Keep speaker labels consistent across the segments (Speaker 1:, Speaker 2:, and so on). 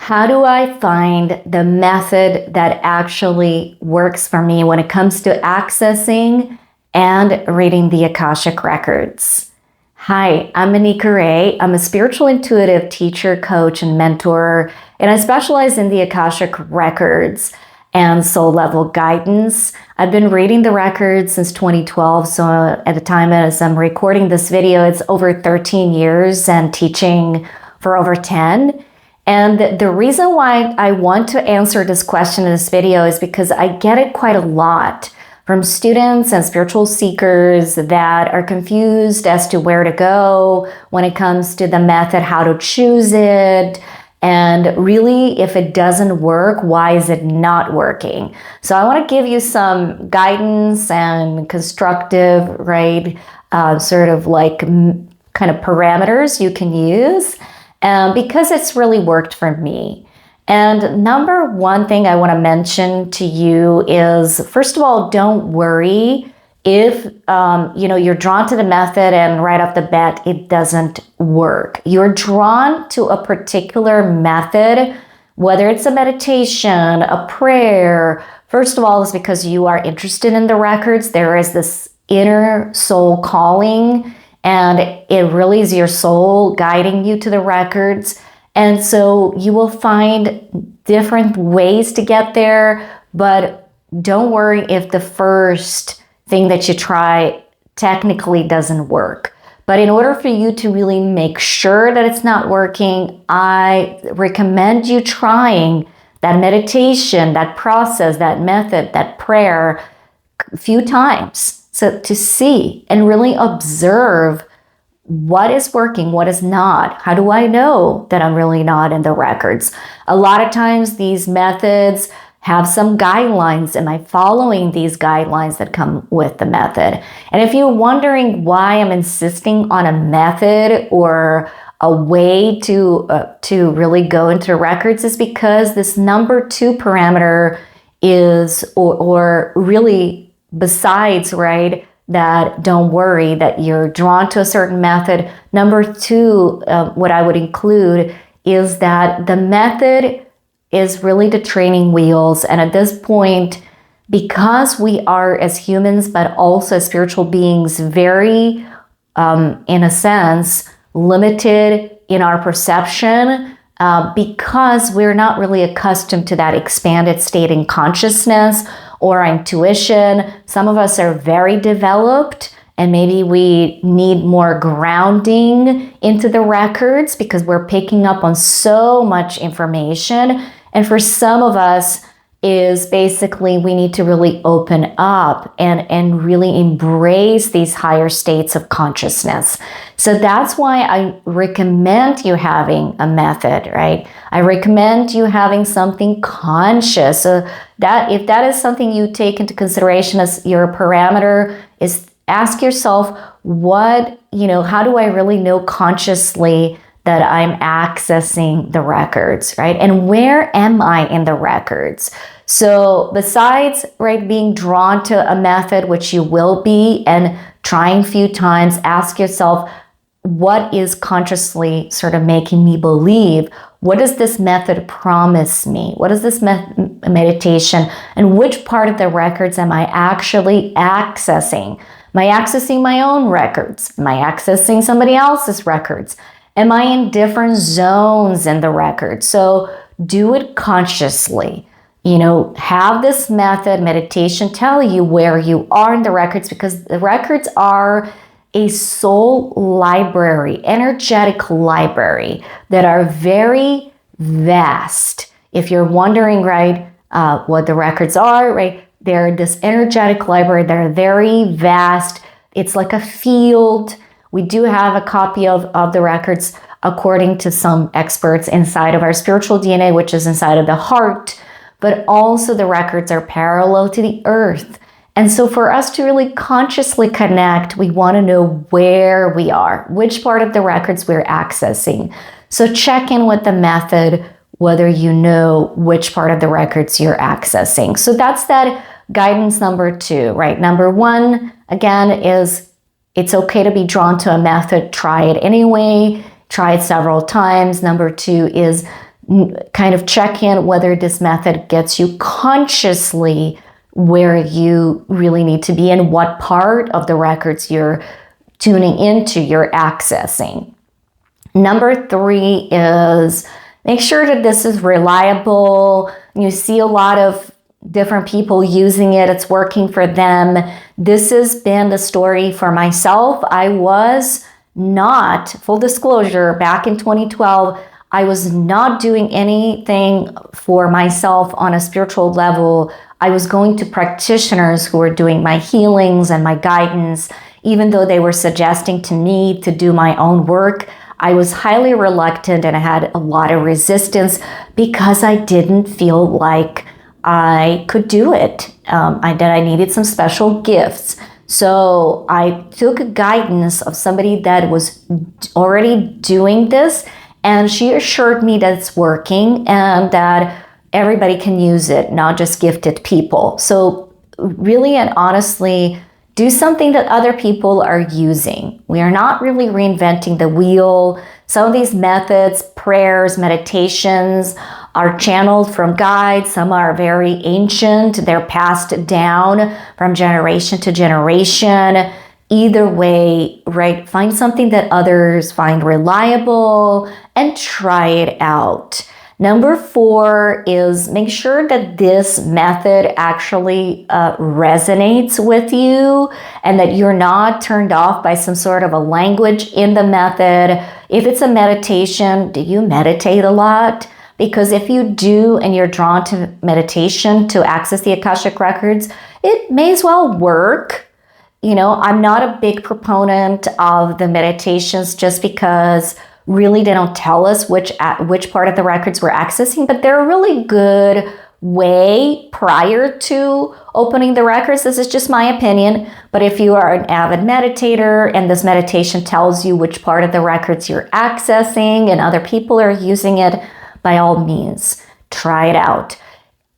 Speaker 1: How do I find the method that actually works for me when it comes to accessing and reading the Akashic Records? Hi, I'm Anika. I'm a spiritual intuitive teacher, coach, and mentor, and I specialize in the Akashic Records and soul level guidance. I've been reading the records since 2012, so at the time as I'm recording this video, it's over 13 years and teaching for over 10. And the reason why I want to answer this question in this video is because I get it quite a lot from students and spiritual seekers that are confused as to where to go when it comes to the method, how to choose it, and really, if it doesn't work, why is it not working? So I want to give you some guidance and constructive, sort of like kind of parameters you can use. Because it's really worked for me. And number one thing I want to mention to you is, first of all, don't worry if you're drawn to the method and right off the bat it doesn't work. You're drawn to a particular method, whether it's a meditation, a prayer. First of all, it's because you are interested in the records. There is this inner soul calling, and it really is your soul guiding you to the records. And so you will find different ways to get there, but don't worry if the first thing that you try technically doesn't work. But in order for you to really make sure that it's not working, I recommend you trying that meditation, that process, that method, that prayer a few times. So to see and really observe what is working, what is not. How do I know that I'm really not in the records? A lot of times these methods have some guidelines. Am I following these guidelines that come with the method? And if you're wondering why I'm insisting on a method or a way to really go into records, is because this number 2 parameter is, or really besides, that don't worry that you're drawn to a certain method. Number 2, what I would include is that the method is really the training wheels. And at this point, because we are as humans, but also as spiritual beings, very, in a sense, limited in our perception, because we're not really accustomed to that expanded state in consciousness or intuition. Some of us are very developed, and maybe we need more grounding into the records because we're picking up on so much information. And for some of us is basically we need to really open up and really embrace these higher states of consciousness. So that's why I recommend you having a method, right? I recommend you having something conscious. So that if that is something you take into consideration as your parameter, is ask yourself, how do I really know consciously that I'm accessing the records, right? And where am I in the records? So besides, being drawn to a method, which you will be, and trying a few times, ask yourself, what is consciously sort of making me believe? What does this method promise me? What is this meditation? And which part of the records am I actually accessing? Am I accessing my own records? Am I accessing somebody else's records? Am I in different zones in the record? So do it consciously. Have this method, meditation, tell you where you are in the records, because the records are a soul library, energetic library that are very vast. If you're wondering, what the records are, they're this energetic library. They're very vast. It's like a field. We do have a copy of the records, according to some experts, inside of our spiritual DNA, which is inside of the heart, but also the records are parallel to the earth. And so for us to really consciously connect, we want to know where we are, which part of the records we're accessing. So check in with the method, whether you know which part of the records you're accessing. So that's that guidance number 2, right? Number 1, again, is it's okay to be drawn to a method. Try it anyway. Try it several times. Number 2 is kind of check in whether this method gets you consciously where you really need to be and what part of the records you're tuning into, you're accessing. Number 3 is make sure that this is reliable. You see a lot of different people using it. It's working for them. This has been the story for myself. I was not, full disclosure, back in 2012, I was not doing anything for myself on a spiritual level. I was going to practitioners who were doing my healings and my guidance, even though they were suggesting to me to do my own work. I was highly reluctant and I had a lot of resistance because I didn't feel like I could do it. That I needed some special gifts. So I took guidance of somebody that was already doing this, and she assured me that it's working and that everybody can use it, not just gifted people. So really and honestly, do something that other people are using. We are not really reinventing the wheel. Some of these methods, prayers, meditations, are channeled from guides. Some are very ancient. They're passed down from generation to generation. Either way, right? Find something that others find reliable and try it out. Number 4 is make sure that this method actually resonates with you and that you're not turned off by some sort of a language in the method. If it's a meditation, do you meditate a lot? Because if you do and you're drawn to meditation to access the Akashic Records, it may as well work. You know, I'm not a big proponent of the meditations just because really they don't tell us which part of the records we're accessing, but they're a really good way prior to opening the records. This is just my opinion, but if you are an avid meditator and this meditation tells you which part of the records you're accessing and other people are using it, by all means, try it out.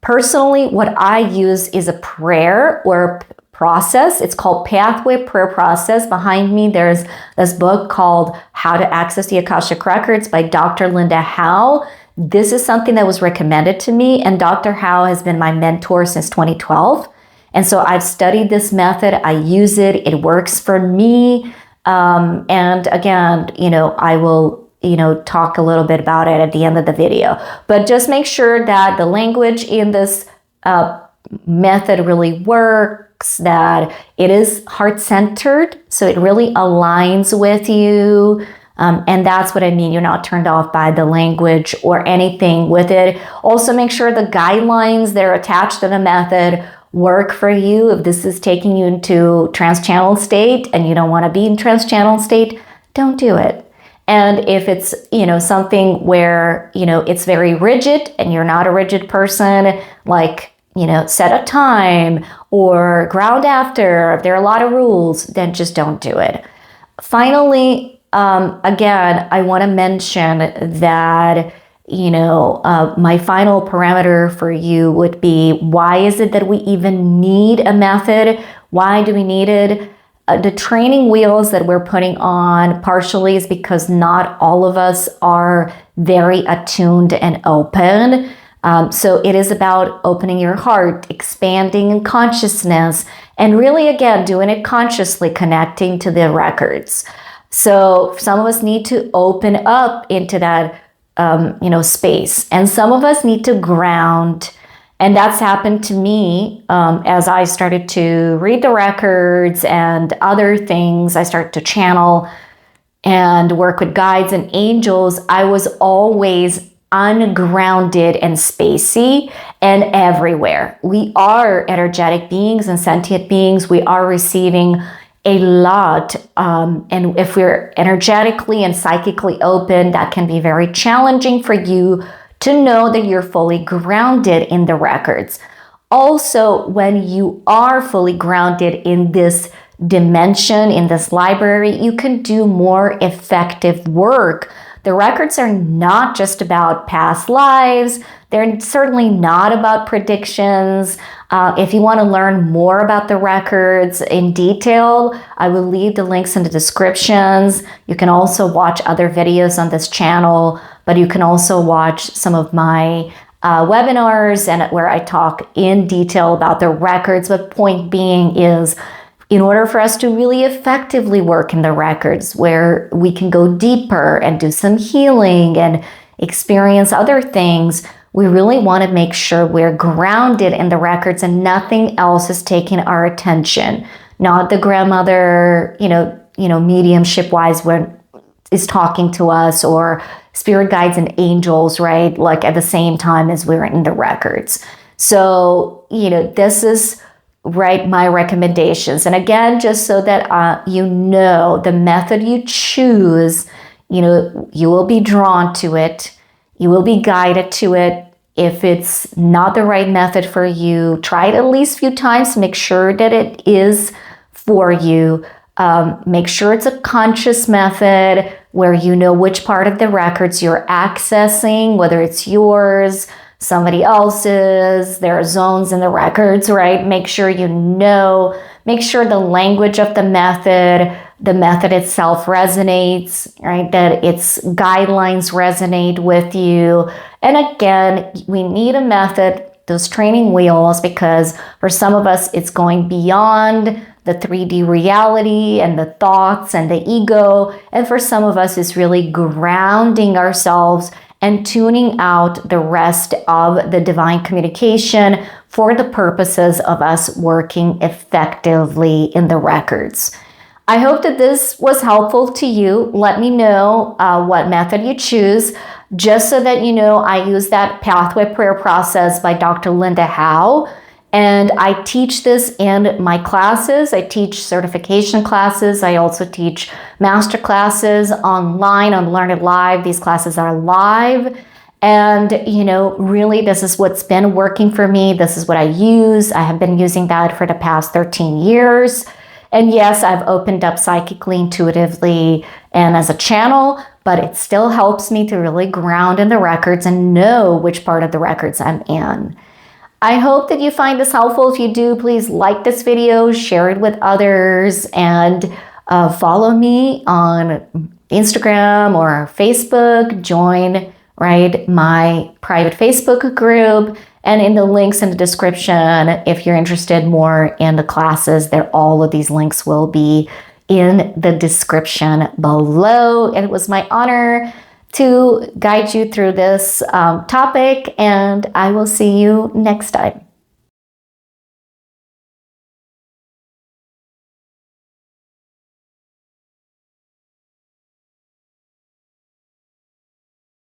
Speaker 1: Personally, what I use is a prayer or process. It's called Pathway Prayer Process. Behind me, there's this book called How to Access the Akashic Records by Dr. Linda Howe. This is something that was recommended to me, and Dr. Howe has been my mentor since 2012. And so I've studied this method. I use it. It works for me. And again, I will talk a little bit about it at the end of the video. But just make sure that the language in this method really works, that it is heart-centered, so it really aligns with you. And that's what I mean. You're not turned off by the language or anything with it. Also, make sure the guidelines that are attached to the method work for you. If this is taking you into trans-channel state and you don't want to be in trans-channel state, don't do it. And if it's, something where, it's very rigid and you're not a rigid person, like, set a time or ground after, if there are a lot of rules, then just don't do it. Finally, again, I want to mention that, my final parameter for you would be, why is it that we even need a method? Why do we need it? The training wheels that we're putting on partially is because not all of us are very attuned and open. So it is about opening your heart, expanding in consciousness, and really, again, doing it consciously, connecting to the records. So some of us need to open up into that, space, and some of us need to ground. And that's happened to me as I started to read the records and other things. I started to channel and work with guides and angels. I was always ungrounded and spacey and everywhere. We are energetic beings and sentient beings. We are receiving a lot. And if we're energetically and psychically open, that can be very challenging for you to know that you're fully grounded in the records. Also, when you are fully grounded in this dimension, in this library, you can do more effective work The records are not just about past lives. They're certainly not about predictions. If you want to learn more about the records in detail, I will leave the links in the descriptions. You can also watch other videos on this channel, but you can also watch some of my webinars and where I talk in detail about the records. But point being is, in order for us to really effectively work in the records, where we can go deeper and do some healing and experience other things, we really want to make sure we're grounded in the records and nothing else is taking our attention. Not the grandmother, mediumship wise, when is talking to us, or spirit guides and angels, right? Like at the same time as we're in the records. So, this is my recommendations. And again, just so that the method you choose, you will be drawn to it. You will be guided to it. If it's not the right method for you, try it at least a few times. Make sure that it is for you. Make sure it's a conscious method where you know which part of the records you're accessing, whether it's yours, somebody else's. There are zones in the records, right? Make sure make sure the language of the method itself resonates, right? That its guidelines resonate with you. And again, we need a method, those training wheels, because for some of us, it's going beyond the 3D reality and the thoughts and the ego. And for some of us, it's really grounding ourselves and tuning out the rest of the divine communication for the purposes of us working effectively in the records. I hope that this was helpful to you. Let me know what method you choose. Just so that you know, I use that pathway prayer process by Dr. Linda Howe. And I teach this in my classes. I teach certification classes. I also teach master classes online on Learn It Live. These classes are live. And, really, this is what's been working for me. This is what I use. I have been using that for the past 13 years. And yes, I've opened up Psychically Intuitively and as a channel, but it still helps me to really ground in the records and know which part of the records I'm in. I hope that you find this helpful. If you do, please like this video, share it with others, and follow me on Instagram or Facebook. Join my private Facebook group, and in the links in the description, if you're interested more in the classes, all of these links will be in the description below. And it was my honor to guide you through this topic, and I will see you next time.